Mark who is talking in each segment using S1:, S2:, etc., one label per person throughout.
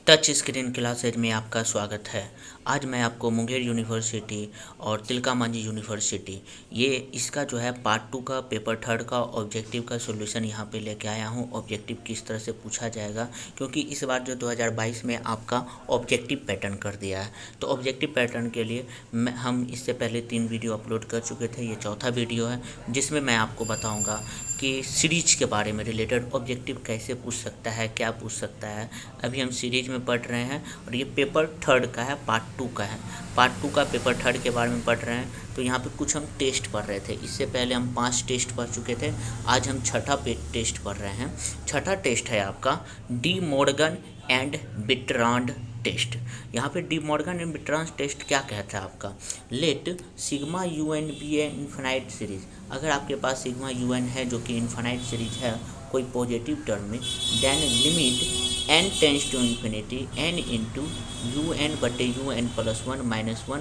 S1: Touch screen classes में आपका स्वागत है। आज मैं आपको मुंगेर यूनिवर्सिटी और तिलका मांझी यूनिवर्सिटी ये इसका जो है पार्ट 2 का पेपर थर्ड का ऑब्जेक्टिव का सॉल्यूशन यहाँ पे लेके आया हूँ। ऑब्जेक्टिव किस तरह से पूछा जाएगा, क्योंकि इस बार जो 2022 में आपका ऑब्जेक्टिव पैटर्न कर दिया है। तो ऑब्जेक्टिव पैटर्न के लिए हम इससे पहले 3 वीडियो अपलोड कर चुके थे, ये चौथा वीडियो है जिसमें मैं आपको बताऊँगा कि सीरीज के बारे में रिलेटेड ऑब्जेक्टिव कैसे पूछ सकता है, क्या पूछ सकता है। अभी हम सीरीज में पढ़ रहे हैं और ये पेपर थर्ड का है, पार्ट 2 का है। पार्ट 2 का पेपर थर्ड के बारे में पढ़ रहे हैं। तो यहाँ पे कुछ हम टेस्ट पढ़ रहे थे, इससे पहले हम 5 टेस्ट पढ़ चुके थे। आज हम छठा टेस्ट पढ़ रहे हैं। छठा टेस्ट है आपका De Morgan and Bertrand test. यहाँ पे De Morgan and Bertrand test क्या कहता है आपका, let sigma u n be a infinite series. अगर आपके पास सिग्मा यू एन है जो कि इन्फिनाइट सीरीज है कोई पॉजिटिव टर्म में, then limit n tends to infinity n into u n बटे u n plus one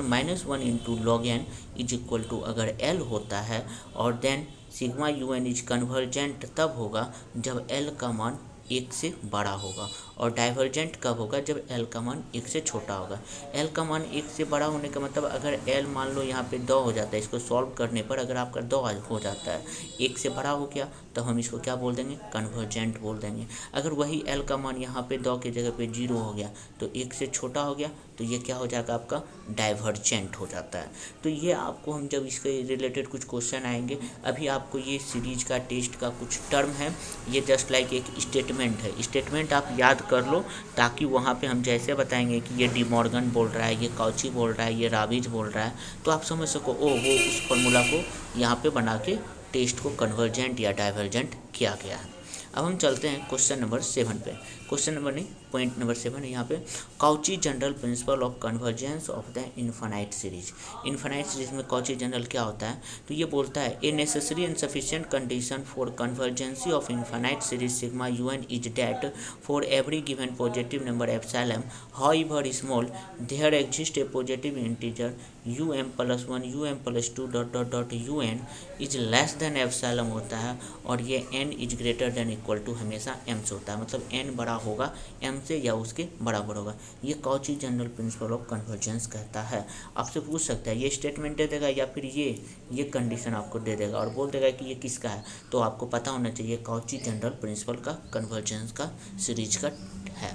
S1: minus one into log n is equal to, अगर एल होता है और then sigma u n is convergent तब होगा जब L का मान 1 से बड़ा होगा, और डाइवर्जेंट कब होगा जब एल का मान 1 से छोटा होगा। एल का मान 1 से बड़ा होने का मतलब अगर एल मान लो यहाँ पे 2 हो जाता है, इसको सॉल्व करने पर अगर आपका 2 हो जाता है, 1 से बड़ा हो गया, तो हम इसको क्या बोल देंगे, कन्वर्जेंट बोल देंगे। अगर वही एल का मान यहाँ पे 2 की जगह पे 0 हो गया तो 1 से छोटा हो गया, तो ये क्या हो जाएगा आपका, डाइवर्जेंट हो जाता है। तो ये आपको हम जब इसके रिलेटेड कुछ क्वेश्चन आएंगे, अभी आपको ये सीरीज का टेस्ट का कुछ टर्म है, ये जस्ट लाइक एक स्टेटमेंट है। स्टेटमेंट आप याद कर लो ताकि वहाँ पे हम जैसे बताएंगे कि ये डी मॉर्गन बोल रहा है, ये काउची बोल रहा है, ये राबिज बोल रहा है, तो आप समझ सको वो उस फॉर्मूला को यहाँ पे बना के टेस्ट को कन्वर्जेंट या डाइवर्जेंट किया गया है। अब हम चलते हैं क्वेश्चन नंबर 7 पे। क्वेश्चन नंबर नहीं, पॉइंट नंबर 7 है यहाँ पे, Cauchy general principle of convergence of the infinite series. Infinite series में काउची जनरल क्या होता है, तो ये बोलता है a necessary and sufficient condition for convergency of infinite series sigma u n is that for every given positive number epsilon however small there exist a positive integer u m plus one u m plus to dot dot dot u n is less than epsilon होता है, और ये n is greater than equal to हमेशा m से होता है, मतलब N बड़ा होगा एम से या उसके बराबर होगा। ये Cauchy general principle of convergence कहता है। आपसे पूछ सकता है, ये स्टेटमेंट दे देगा या फिर ये कंडीशन आपको दे देगा और बोल देगा कि ये किसका है, तो आपको पता होना चाहिए काउची जनरल प्रिंसिपल का कन्वर्जेंस का सीरीज का है।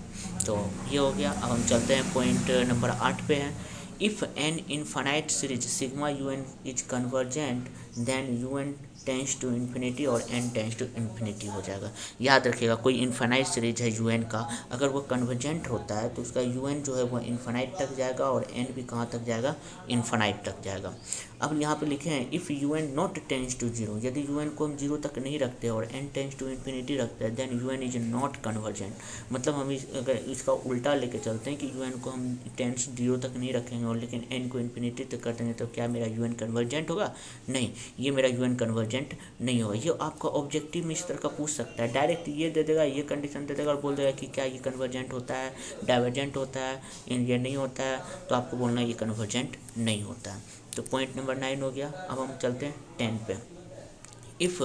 S1: तो ये हो गया। अब हम चलते हैं पॉइंट नंबर 8 पे है, if an infinite series sigma u n is convergent then u n tends to infinity और एन टेंस टू इन्फिनिटी हो जाएगा। याद रखिएगा, कोई इनफाइनाइट सीरीज है यू एन का, अगर वो कन्वर्जेंट होता है तो उसका यू एन जो है वो इन्फाइनाइट तक जाएगा और एन भी कहाँ तक जाएगा, इन्फाइनाइट तक जाएगा। अब यहाँ पे लिखे हैं if u n not tends to zero, यदि यू एन को हम जीरो तक नहीं रखते और एन टेंस टू इन्फिनिटी रखते हैं, then u n is not convergent. मतलब हम अगर इसका उल्टा लेके चलते हैं कि यू एन को हम टेंस जीरो तक नहीं रखेंगे और लेकिन एन को इन्फिनिटी तक कर देंगे, तो क्या मेरा यू एन कन्वर्जेंट होगा? नहीं, ये मेरा यू एन कन्वर्जेंट नहीं होगा। ये आपका ऑब्जेक्टिव में इस तरह का पूछ सकता है, डायरेक्ट ये दे देगा, ये कंडीशन दे देगा और बोल देगा कि क्या ये कन्वर्जेंट होता है, डाइवर्जेंट होता है, ये नहीं होता है, तो आपको बोलना है ये कन्वर्जेंट नहीं होता है। तो पॉइंट नंबर 9 हो गया। अब हम चलते हैं 10 पे। If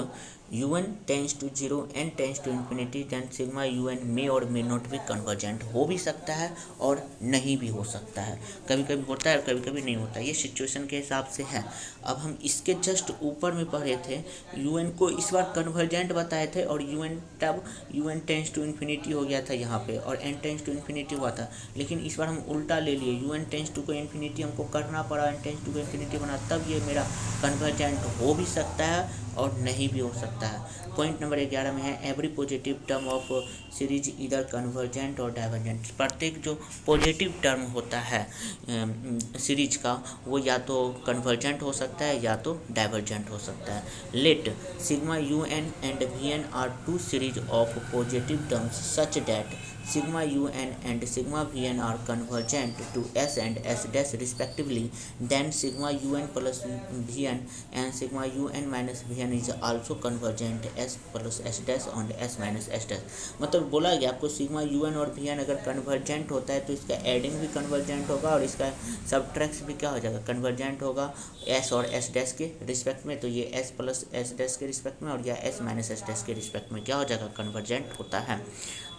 S1: u n tends to zero n tends to infinity then sigma u n may और मे नॉट भी कन्वर्जेंट हो भी सकता है और नहीं भी हो सकता है। कभी कभी होता है और कभी कभी नहीं होता है, ये सिचुएशन के हिसाब से है। अब हम इसके जस्ट ऊपर में पढ़े थे, यू एन को इस बार कन्वर्जेंट बताए थे और यू एन तब u n tends to infinity हो गया था यहाँ पे और एन टेंस टू इन्फिनिटी हुआ था। लेकिन इस बार हम उल्टा ले लिए, यू एन टेंस टू को इन्फिनिटी हमको करना पड़ा, एन टेंस टू को इन्फिनिटी बना, तब ये मेरा कन्वर्जेंट हो भी सकता है और नहीं भी हो सकता है। पॉइंट नंबर 11 में है every positive term of series इधर कन्वर्जेंट और डाइवर्जेंट। प्रत्येक जो पॉजिटिव टर्म होता है सीरीज का, वो या तो कन्वर्जेंट हो सकता है या तो डाइवर्जेंट हो सकता है। Let sigma u n and v n are two series of positive terms such that sigma un and sigma vn are convergent to s and s dash respectively, then sigma un plus vn and sigma un minus vn is also convergent s plus s dash and s minus s dash। मतलब बोला गया आपको sigma un और vn अगर convergent होता है तो इसका एडिंग भी कन्वर्जेंट होगा और इसका सब्ट्रैक्ट भी क्या हो जाएगा, कन्वर्जेंट होगा s और s डैश के रिस्पेक्ट में। तो ये s प्लस s डैश के रिस्पेक्ट में और या s माइनस s डैश के रिस्पेक्ट में क्या हो जाएगा, कन्वर्जेंट होता है।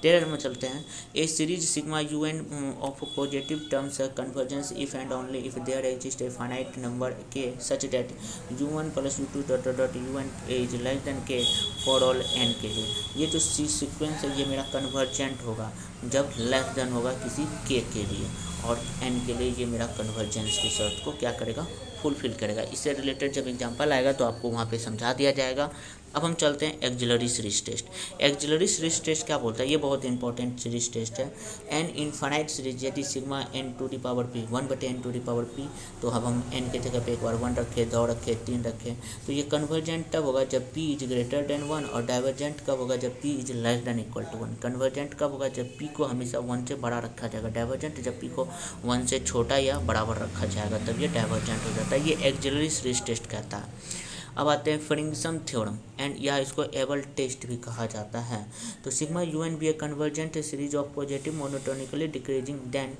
S1: 13 में चलते हैं। A series sigma u n of positive terms convergence if and only if there exist a finite number K such that u1 plus u2 dot dot un is less than K for all n के लिए। ये जो sequence है ये मेरा convergent होगा जब less than होगा किसी k के लिए, और n के लिए ये मेरा कन्वर्जेंस की शर्त को क्या करेगा, फुलफिल करेगा। इससे रिलेटेड जब एग्जांपल आएगा तो आपको वहाँ पे समझा दिया जाएगा। अब हम चलते हैं auxiliary series test. Auxiliary series test क्या बोलता है, ये बहुत इंपॉर्टेंट सीरीज टेस्ट है। एन इनफाइनाइट सीरीज यदि sigma n to the power p 1/n⁻p, तो अब हम n के जगह पे एक बार 1 रखें, 2 रखें, 3 रखें, तो ये कन्वर्जेंट तब होगा जब p इज ग्रेटर देन 1, और डाइवर्जेंट कब होगा जब p is less than equal to 1। Convergent कब होगा जब p को हमेशा 1 से बड़ा रखा जाएगा, डाइवर्जेंट जब p को 1 से छोटा या बराबर रखा जाएगा, तब ये डाइवर्जेंट हो जाता है। ये एक्सिलरी सीरीज टेस्ट कहता है। अब आते हैं फ्रिंगसन थ्योरम एंड या इसको एबल टेस्ट भी कहा जाता है। तो sigma u n be a convergent series of positive monotonically decreasing then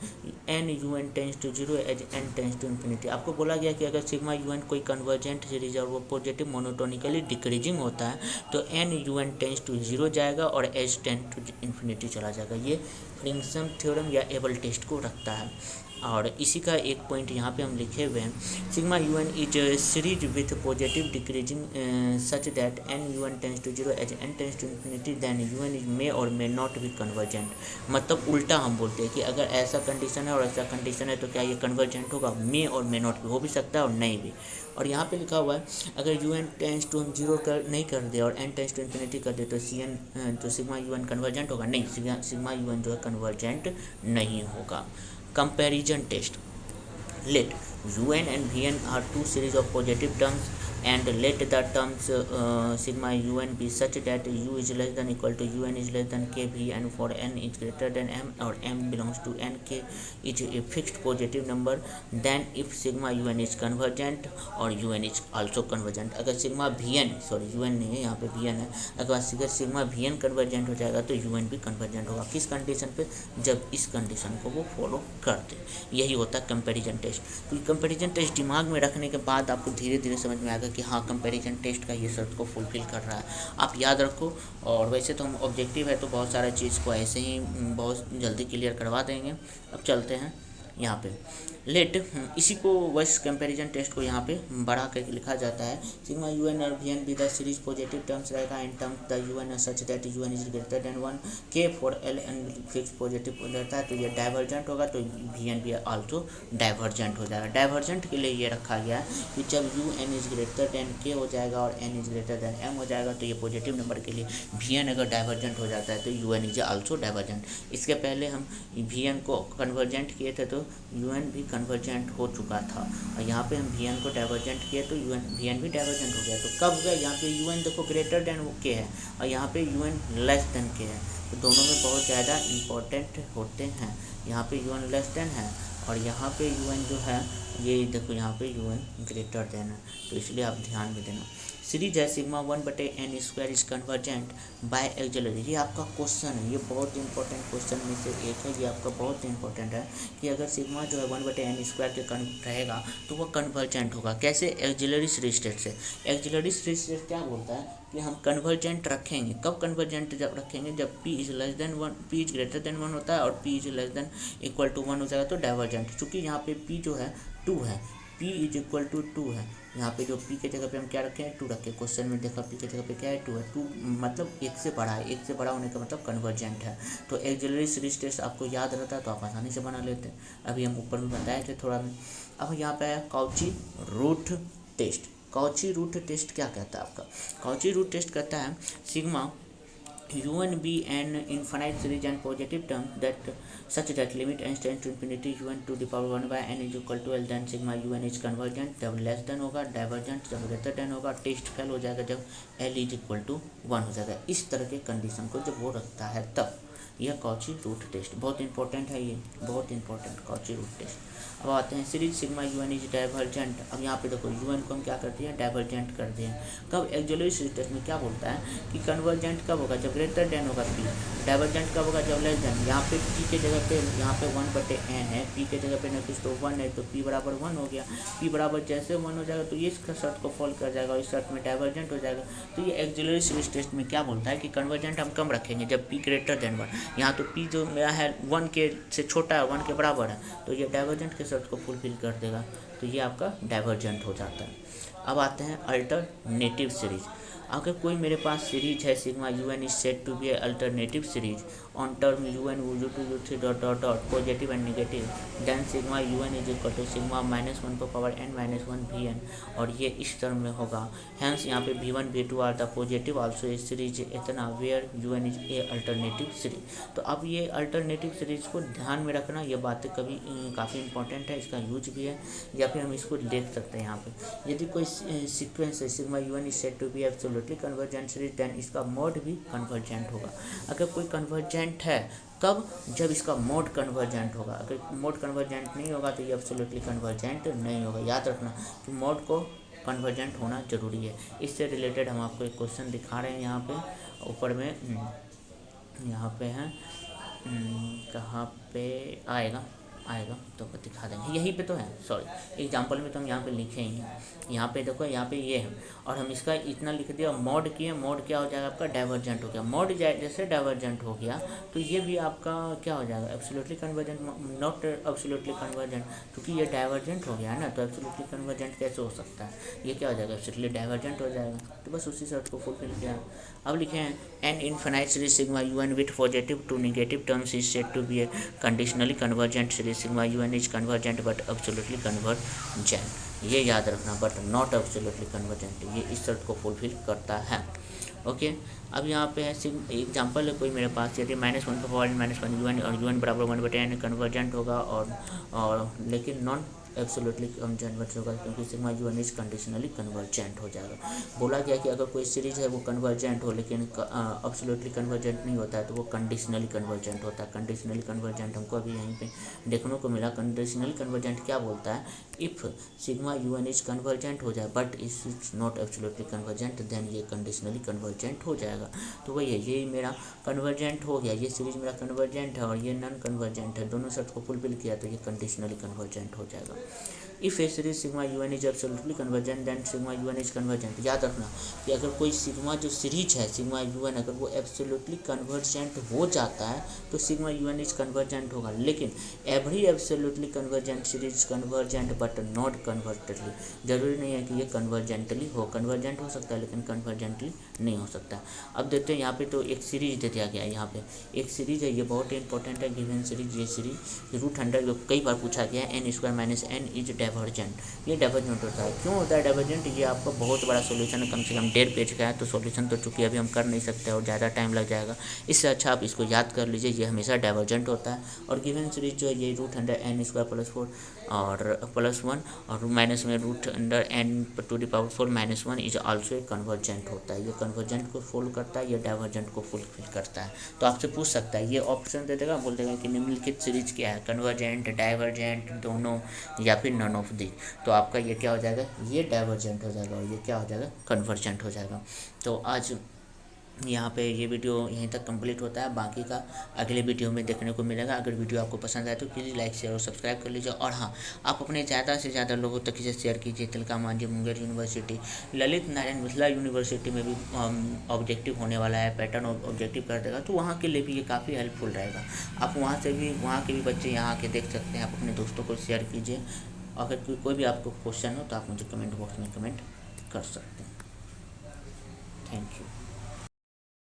S1: n u n tends to zero as n tends to infinity. आपको बोला गया कि अगर सिग्मा यू एन कोई कन्वर्जेंट सीरीज और वो पॉजिटिव मोनोटोनिकली डिक्रीजिंग होता है तो n u n tends to zero जाएगा और एच टेंस टू इन्फिनिटी चला जाएगा। ये फ्रिंगसन थ्योरम या एबल टेस्ट को रखता है। और इसी का एक पॉइंट यहाँ पे हम लिखे हुए हैं, sigma u n is series with positive decreasing such that n u n tends to zero as n tends to infinity then u n is may और मे नॉट बी कन्वर्जेंट। मतलब उल्टा हम बोलते हैं कि अगर ऐसा कंडीशन है और ऐसा कंडीशन है तो क्या ये कन्वर्जेंट होगा, मे और मे नॉट भी हो भी सकता है और नहीं भी। और यहाँ पे लिखा हुआ है अगर यू एन टेंस टू हम जीरो नहीं कर दे और एन टेंस टू इन्फिनिटी कर दे तो तो सिग्मा यू एन कन्वर्जेंट होगा, नहीं, सिग्मा यू एन जो है कन्वर्जेंट नहीं होगा। Comparison test. Let un and vn are two series of positive terms and let the terms sigma un be such that u is less than equal to un is less than k v, and for n is greater than m or m belongs to n, k is a fixed positive number, then if sigma un is convergent or un is also convergent। अगर sigma vn un नहीं है यहाँ पे vn है, अगर sigma vn convergent हो जाएगा तो un भी कन्वर्जेंट होगा। किस कंडीशन पे, जब इस कंडीशन को वो फॉलो करते। यही होता है कंपैरिजन टेस्ट। तो कंपैरिजन टेस्ट दिमाग में रखने के बाद आपको धीरे धीरे समझ में आएगा कि हाँ कंपैरिजन टेस्ट का ये शर्त को फुलफिल कर रहा है, आप याद रखो। और वैसे तो हम ऑब्जेक्टिव है तो बहुत सारा चीज़ को ऐसे ही बहुत जल्दी क्लियर करवा देंगे। अब चलते हैं यहाँ पे लेट, इसी को वैस कंपैरिजन टेस्ट को यहाँ पे बढ़ा करके लिखा जाता है। सिग्मा यू एन और v n be the series positive terms रहेगा in term the u n such that u n is greater than 1, के for l n fix positive रहता है तो ये डाइवर्जेंट होगा, तो वी एन भी आल्सो डाइवर्जेंट हो जाएगा। डाइवर्जेंट के लिए ये रखा गया है कि जब u n is greater than k हो जाएगा और n is greater than m हो जाएगा तो ये पॉजिटिव नंबर के लिए वी एन अगर डाइवर्जेंट हो जाता है तो u n is also divergent. इसके पहले हम वी एन को कन्वर्जेंट किए थे तो यू एन भी कन्वर्जेंट हो चुका था, और यहाँ पे हम वी एन को डाइवर्जेंट किए तो यू एन वी एन भी डाइवर्जेंट हो गया। तो कब हो गया, यहाँ पे यू एन देखो ग्रेटर देन के है और यहाँ पे यू एन लेस देन के है, तो दोनों में बहुत ज़्यादा इंपॉर्टेंट होते हैं। यहाँ पे यू एन लेस देन है और यहाँ पे यू एन जो है ये देखो यहाँ पे यू एन ग्रेटर देन है, तो इसलिए आप ध्यान में देना। सीरीज है sigma 1/n² is convergent by auxiliary. ये आपका क्वेश्चन है, ये बहुत इंपॉर्टेंट क्वेश्चन में से एक है, ये आपका बहुत इंपॉर्टेंट है कि अगर सिग्मा जो है 1/n² के रहेगा तो वो कन्वर्जेंट होगा। कैसे, एक्सिलरी सीरीज टेस्ट से। एक्सिलरी सीरीज टेस्ट क्या बोलता है कि हम कन्वर्जेंट रखेंगे, कब कन्वर्जेंट जब रखेंगे जब p is less than 1, p is greater than 1 होता है और p is less than equal to 1 हो जाएगा तो डाइवर्जेंट। चूँकि यहाँ पे p जो है 2 है, p इज इक्वल टू 2 है, यहाँ पे जो p के जगह पे हम क्या रखें 2 रखें। क्वेश्चन में देखा p के जगह पे क्या है 2 है, 2 मतलब 1 से बड़ा है, 1 से बड़ा होने का मतलब कन्वर्जेंट है। तो एक्सिलरी सीरीज टेस्ट आपको याद रहता है तो आप आसानी से बना लेते हैं। अभी हम ऊपर में बताए थे थोड़ा में। अब यहाँ पे है Cauchy root test. Cauchy root test क्या कहता है आपका, काउची रूट टेस्ट कहता है sigma u1 be an infinite series and positive term that such that limit n tends to infinity u1 to the power 1 by n is equal to l, then sigma un is convergent जब less than होगा, divergent जब greater than होगा, test fail हो जाएगा जब l is equal to 1 हो जाएगा। इस तरह के कंडीशन को जब वो रखता है तब यह काउची रूट टेस्ट बहुत इंपॉर्टेंट है, ये बहुत इंपॉर्टेंट काउची रूट टेस्ट। अब आते हैं series sigma u n is divergent. अब यहाँ पे देखो यू एन को हम क्या करते हैं डाइवर्जेंट करते हैं। कब, एक्सिलरी सीरीज टेस्ट में क्या बोलता है कि कन्वर्जेंट कब होगा जब ग्रेटर देन होगा p, डाइवर्जेंट कब होगा जब लेस देन। यहाँ पे p के जगह पे यहाँ पे 1/n है, p के जगह पे न कुछ तो 1 है तो p बराबर 1 हो गया, p बराबर जैसे 1 हो जाएगा तो ये इसका शर्त को फॉल कर जाएगा और इस शर्त में डाइवर्जेंट हो जाएगा। तो ये एक्सिलरी सीरीज टेस्ट में क्या बोलता है कि कन्वर्जेंट हम कम रखेंगे जब p ग्रेटर देन 1, यहाँ तो पी जो मेरा है 1 के से छोटा है, 1 के बराबर है, तो ये डाइवर्जेंट के शर्त को फुलफिल कर देगा, तो ये आपका डाइवर्जेंट हो जाता है। अब आते हैं अल्टरनेटिव सीरीज। अगर कोई मेरे पास सीरीज है sigma u n is set to be a alternative series on term u n u two u three dot dot dot positive and negative, then sigma u n is equal to sigma -1 पर power n - 1 V N, और ये इस term में होगा। Hence यहाँ पे V1 V2 are the positive also a series इतना where u n is a alternative series. तो अब ये अल्टरनेटिव सीरीज को ध्यान में रखना, ये बातें कभी काफ़ी इंपॉर्टेंट है, इसका यूज भी है, या फिर हम इसको देख सकते हैं यहाँ पे। यदि कोई सीक्वेंस है sigma u n is set to be absolutely convergent series, then इसका मोड भी कन्वर्जेंट होगा। अगर कोई कन्वर्जेंट है तब जब इसका मोड कन्वर्जेंट होगा, अगर मोड कन्वर्जेंट नहीं होगा तो ये एब्सोल्युटली कन्वर्जेंट नहीं होगा। याद रखना कि मोड को कन्वर्जेंट होना जरूरी है। इससे रिलेटेड हम आपको एक क्वेश्चन दिखा रहे हैं यहाँ पे ऊपर में, यहाँ पे है, कहाँ पे आएगा तो दिखा देंगे, यहीं पे तो है, सॉरी एग्जांपल में तो हम यहाँ पे लिखे ही हैं। यहाँ पे देखो, यहाँ पे ये है और हम इसका इतना लिख दिया मोड किए, मोड क्या हो जाएगा आपका डाइवर्जेंट हो गया। मोड जैसे डाइवर्जेंट हो गया तो ये भी आपका क्या हो जाएगा absolutely convergent, not absolutely convergent, क्योंकि ये डाइवर्जेंट हो गया है ना, तो एब्सोल्युटली कन्वर्जेंट कैसे हो सकता है, ये क्या हो जाएगा एब्सोल्युटली डाइवर्जेंट हो जाएगा। तो बस उसी शर्त को फुलफिल किया। अब लिखे हैं an infinite series sigma u n with positive to negative terms is set to be a conditionally convergent series sigma u n is convergent but absolutely convergent. ये याद रखना, बट नॉट एब्सोल्युटली कन्वर्जेंट, ये इस शर्त को fulfil करता है। Okay, अब यहाँ पे है एग्जाम्पल है कोई मेरे पास, यदि -1 पर पावर -1 यू एन और यू एन बराबर 1/n कन्वर्जेंट होगा और लेकिन नॉन एब्सोल्युटली कन्वर्जेंट होगा, क्योंकि sigma u n is conditionally convergent हो जाएगा। बोला गया कि अगर कोई सीरीज है वो कन्वर्जेंट हो लेकिन एब्सोल्युटली कन्वर्जेंट नहीं होता है तो वो कंडीशनली कन्वर्जेंट होता है। कंडीशनली कन्वर्जेंट हमको अभी यहीं पे देखने को मिला। कंडीशनली कन्वर्जेंट क्या बोलता है, if sigma u n is convergent हो जाए but is not absolutely convergent, then ये कंडीशनली कन्वर्जेंट हो जाएगा। तो वही है, ये मेरा कन्वर्जेंट हो गया, ये सीरीज मेरा कन्वर्जेंट है और ये नॉन कन्वर्जेंट है, दोनों शर्त को फुलफिल किया तो ये कंडीशनली कन्वर्जेंट हो जाएगा। If a series sigma u n is absolutely convergent then sigma u n is convergent. याद रखना कि अगर कोई सिग्मा जो सीरीज है सिग्मा यू एन अगर वो एब्सोल्युटली कन्वर्जेंट हो जाता है तो sigma u n is convergent होगा, लेकिन every absolutely convergent series convergent but not conversely. जरूरी नहीं है कि ये कन्वर्जेंटली हो, कन्वर्जेंट हो सकता है लेकिन कन्वर्जेंटली नहीं हो सकता। अब देखते हैं यहाँ पे तो एक सीरीज दे दिया गया है, यहाँ पे एक सीरीज है, ये बहुत ही इंपॉर्टेंट है गिवन सीरीज। ये सीरीज √100 कई बार पूछा गया है, n² - n इज डाइवर्जेंट। ये डाइवर्जेंट होता है, क्यों होता है डाइवर्जेंट, ये आपका बहुत बड़ा सॉल्यूशन है, कम से कम 1.5 पेज का है, तो सॉल्यूशन तो चूँकि अभी हम कर नहीं सकते और ज़्यादा टाइम लग जाएगा, इससे अच्छा आप इसको याद कर लीजिए, ये हमेशा डाइवर्जेंट होता है। और गिवन सीरीज जो है ये √100 n² + 4 और +1 और माइनस में √100 n⁴ - 1 इज आल्सो कन्वर्जेंट होता है। ये कन्वर्जेंट को फुल करता है, ये डाइवर्जेंट को फुलफिल करता है। तो आपसे पूछ सकता है, ये ऑप्शन दे देगा, बोल देगा कि निम्नलिखित सीरीज क्या है, कन्वर्जेंट, डाइवर्जेंट, दोनों या फिर नन ऑफ दी। तो आपका ये क्या हो जाएगा, ये डाइवर्जेंट हो जाएगा और ये क्या हो जाएगा, कन्वर्जेंट हो जाएगा। तो आज यहाँ पे ये वीडियो यहीं तक कंप्लीट होता है, बाकी का अगले वीडियो में देखने को मिलेगा। अगर वीडियो आपको पसंद आए तो प्लीज़ लाइक शेयर और सब्सक्राइब कर लीजिए। और हाँ, आप अपने ज़्यादा से ज़्यादा लोगों तक इसे शेयर कीजिए। तिलका मांझी मुंगेर यूनिवर्सिटी, ललित नारायण मिथिला यूनिवर्सिटी में भी ऑब्जेक्टिव होने वाला है, पैटर्न ऑब्जेक्टिव कर देगा, तो वहाँ के लिए भी ये काफ़ी हेल्पफुल रहेगा। आप वहाँ से भी, वहाँ के भी बच्चे यहाँ आके देख सकते हैं। आप अपने दोस्तों को शेयर कीजिए। अगर कोई भी आपको क्वेश्चन हो तो आप मुझे कमेंट बॉक्स में कमेंट कर सकते हैं। Thank you.